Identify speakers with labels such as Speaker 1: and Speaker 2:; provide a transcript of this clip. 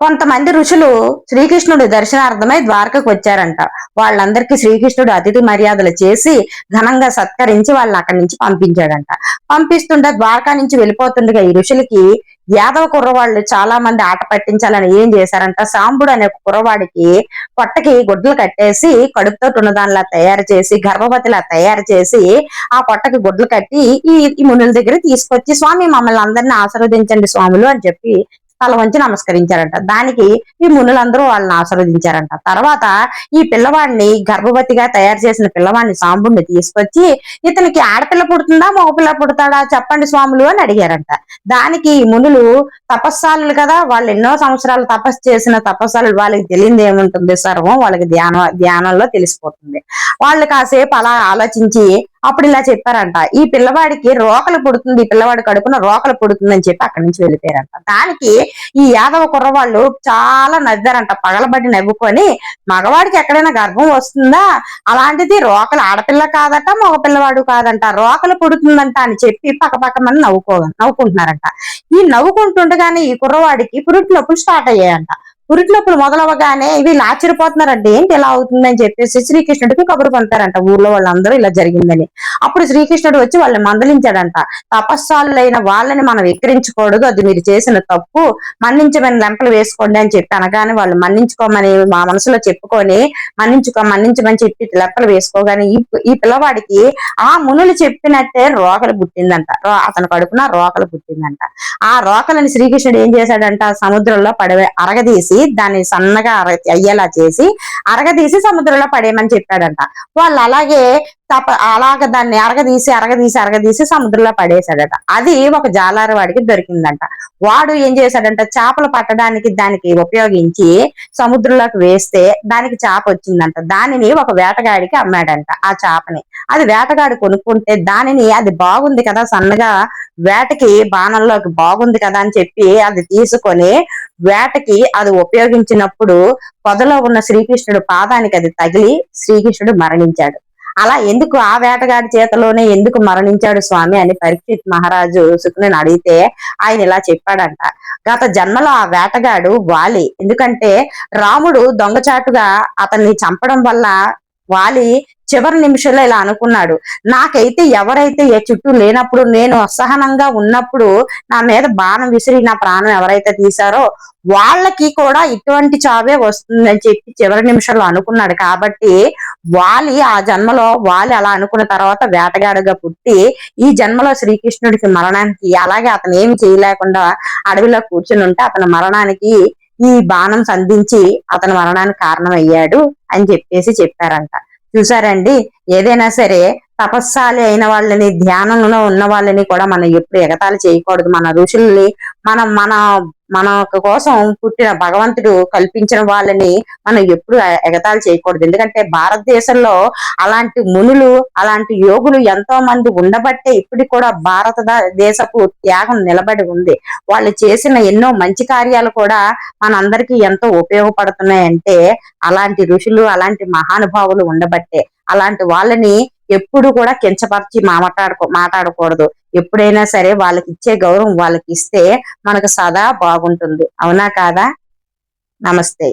Speaker 1: కొంతమంది ఋషులు శ్రీకృష్ణుడి దర్శనార్థమై ద్వారకకు వచ్చారంట. వాళ్ళందరికీ శ్రీకృష్ణుడు అతిథి మర్యాదలు చేసి ఘనంగా సత్కరించి వాళ్ళని అక్కడి నుంచి పంపించాడంట. పంపిస్తుంటే ద్వారకా నుంచి వెళ్ళిపోతుండగా ఈ ఋషులకి యాదవ కుర్రవాళ్ళు చాలా మంది ఆట పట్టించాలని ఏం చేశారంట, సాంబుడు అనే కుర్రవాడికి పొట్టకి గుడ్లు కట్టేసి కడుపుతో ఉన్నదానిలా తయారు చేసి గర్భవతిలా తయారు చేసి ఆ పొట్టకి గుడ్లు కట్టి ఈ మునుల దగ్గర తీసుకొచ్చి, స్వామి మమ్మల్ని అందరినీ ఆశీర్వదించండి స్వాములు అని చెప్పి తల వంచి నమస్కరించారంట. దానికి ఈ మునులందరూ వాళ్ళని ఆశీర్వదించారంట. తర్వాత ఈ పిల్లవాడిని గర్భవతిగా తయారు చేసిన పిల్లవాడిని సాంబుడిని తీసుకొచ్చి, ఇతనికి ఆడపిల్ల పుడుతుందా మగపిల్ల పుడతాడా చెప్పండి స్వాములు అని అడిగారంట. దానికి ఈ మునులు తపస్సాలు కదా, వాళ్ళు ఎన్నో సంవత్సరాలు తపస్సు చేసిన తపస్సాలు, వాళ్ళకి తెలియదు ఏముంటుంది, సర్వం వాళ్ళకి ధ్యానంలో తెలిసిపోతుంది. వాళ్ళు కాసేపు అలా ఆలోచించి అప్పుడు ఇలా చెప్పారంట, ఈ పిల్లవాడికి రోకలు పుడుతుంది, ఈ పిల్లవాడి కడుపున రోకలు పుడుతుంది అని చెప్పి అక్కడి నుంచి వెళ్ళిపోయారంట. దానికి ఈ యాదవ కుర్రవాళ్ళు చాలా నవ్వారంట, పగలబడి నవ్వుకొని, మగవాడికి ఎక్కడైనా గర్భం వస్తుందా, అలాంటిది రోకలు ఆడపిల్ల కాదట మగపిల్లవాడు కాదంట, రోకలు పుడుతుందంట అని చెప్పి పక్క మంది నవ్వుకుంటున్నారంట. ఈ నవ్వుకుంటుండగానే ఈ కుర్రవాడికి పురుటి నొప్పులు స్టార్ట్ అయ్యాయంట. పురిటి నొప్పులు మొదలవగానే వీళ్ళు ఆశ్చర్యపోతున్నారంటే ఏంటి ఎలా అవుతుందని చెప్పేసి శ్రీకృష్ణుడికి కబురు పంపారంట ఊర్లో వాళ్ళందరూ ఇలా జరిగిందని. అప్పుడు శ్రీకృష్ణుడు వచ్చి వాళ్ళని మందలించాడంట. తపస్సాలులైన వాళ్ళని మనం ఎక్కిరించకూడదు, అది మీరు చేసిన తప్పు, మన్నించమని లెంపలు వేసుకోండి అని చెప్పి అనగానే వాళ్ళు మన్నించుకోమని మా మనసులో చెప్పుకొని మన్నించమని చెప్పి లెంపలు వేసుకోగానే ఈ పిల్లవాడికి ఆ మునులు చెప్పినట్టే రోకలు పుట్టిందంట. అతని కడుపున రోకలు పుట్టిందంట. ఆ రోకలని శ్రీకృష్ణుడు ఏం చేశాడంట, సముద్రంలో అరగదీసి దాన్ని సన్నగా అయ్యేలా చేసి అరగదీసి సముద్రంలో పడేయమని చెప్పాడంట. వాళ్ళు అలాగే దాన్ని అరగదీసి సముద్రంలో పడేశాడట. అది ఒక జాలారి వాడికి దొరికిందంట. వాడు ఏం చేశాడంట, చేపలు పట్టడానికి దానికి ఉపయోగించి సముద్రంలోకి వేస్తే దానికి చేప వచ్చిందంట. దానిని ఒక వేటగాడికి అమ్మాడంట. ఆ చేపని అది వేటగాడు కొనుక్కుంటే దానిని అది బాగుంది కదా, సన్నగా వేటకి బాణంలోకి బాగుంది కదా అని చెప్పి అది తీసుకొని వేటకి అది ఉపయోగించినప్పుడు పొదలో ఉన్న శ్రీకృష్ణుడు పాదానికి అది తగిలి శ్రీకృష్ణుడు మరణించాడు. అలా ఎందుకు, ఆ వేటగాడి చేతలోనే ఎందుకు మరణించాడు స్వామి అని పరీక్షిత్ మహారాజు శుకుని అడిగితే ఆయన ఇలా చెప్పాడంట, గత జన్మలో ఆ వేటగాడు వాలి. ఎందుకంటే రాముడు దొంగచాటుగా అతన్ని చంపడం వల్ల వాలి చివరి నిమిషంలో ఇలా అనుకున్నాడు, నాకైతే ఎవరైతే చుట్టూ లేనప్పుడు, నేను అసహనంగా ఉన్నప్పుడు నా మీద బాణం విసిరి నా ప్రాణం ఎవరైతే తీశారో వాళ్ళకి కూడా ఇటువంటి చావే వస్తుందని చెప్పి చివరి నిమిషంలో అనుకున్నాడు. కాబట్టి ఆ జన్మలో వాలి అలా అనుకున్న తర్వాత వేటగాడుగా పుట్టి ఈ జన్మలో శ్రీకృష్ణుడికి మరణానికి, అలాగే అతను ఏమి చేయలేకుండా అడవిలో కూర్చుని ఉంటే అతని మరణానికి ఈ బాణం సంధించి అతని మరణానికి కారణం అయ్యాడు అని చెప్పారంట. చూసారండి, ఏదైనా సరే తపస్సాలి అయిన వాళ్ళని, ధ్యానంలో ఉన్న వాళ్ళని కూడా మనం ఎప్పుడు ఎగతాళి చేయకూడదు. మన ఋషుల్ని మన కోసం పుట్టిన భగవంతుడు కల్పించిన వాళ్ళని మనం ఎప్పుడు ఎగతాళి చేయకూడదు. ఎందుకంటే భారతదేశంలో అలాంటి మునులు, అలాంటి యోగులు ఎంతో మంది ఉండబట్టే ఇప్పటికి కూడా భారతదేశపు త్యాగం నిలబడి ఉంది. వాళ్ళు చేసిన ఎన్నో మంచి కార్యాలు కూడా మనందరికీ ఎంతో ఉపయోగపడుతున్నాయంటే అలాంటి ఋషులు, అలాంటి మహానుభావులు ఉండబట్టే. అలాంటి వాళ్ళని ఎప్పుడు కూడా కించపరిచి మాట్లాడకూడదు. ఎప్పుడైనా సరే వాళ్ళకి ఇచ్చే గౌరవం వాళ్ళకి ఇస్తే మనకు సదా బాగుంటుంది. అవునా కాదా? నమస్తే.